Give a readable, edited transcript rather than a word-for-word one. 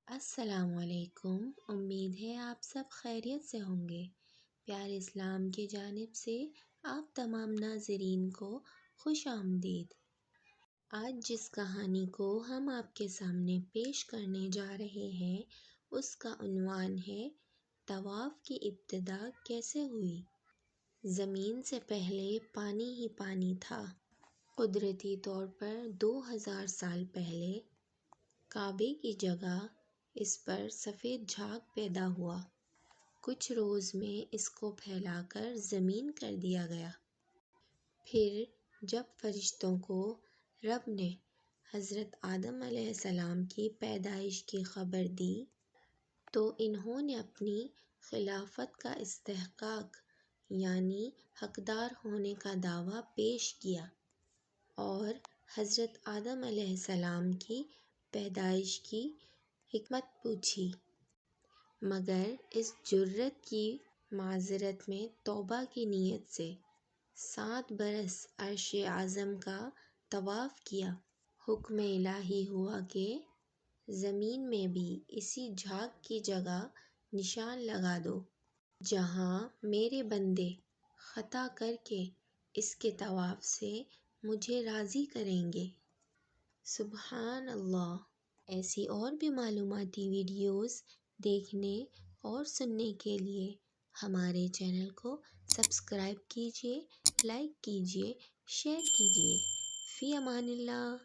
السلام علیکم، امید ہے آپ سب خیریت سے ہوں گے۔ پیارے اسلام کی جانب سے آپ تمام ناظرین کو خوش آمدید۔ آج جس کہانی کو ہم آپ کے سامنے پیش کرنے جا رہے ہیں اس کا عنوان ہے طواف کی ابتدا کیسے ہوئی۔ زمین سے پہلے پانی ہی پانی تھا۔ قدرتی طور پر 2000 سال پہلے کعبے کی جگہ اس پر سفید جھاگ پیدا ہوا۔ کچھ روز میں اس کو پھیلا کر زمین کر دیا گیا۔ پھر جب فرشتوں کو رب نے حضرت آدم علیہ السلام کی پیدائش کی خبر دی تو انہوں نے اپنی خلافت کا استحقاق یعنی حقدار ہونے کا دعویٰ پیش کیا اور حضرت آدم علیہ السلام کی پیدائش کی حکمت پوچھی، مگر اس جرات کی معذرت میں توبہ کی نیت سے 7 برس عرش اعظم کا طواف کیا۔ حکم الہی ہوا کہ زمین میں بھی اسی جھاگ کی جگہ نشان لگا دو جہاں میرے بندے خطا کر کے اس کے طواف سے مجھے راضی کریں گے۔ سبحان اللہ۔ ایسی اور بھی معلوماتی ویڈیوز دیکھنے اور سننے کے لیے ہمارے چینل کو سبسکرائب کیجیے، لائک کیجیے، شیئر کیجیے۔ فی امان اللہ۔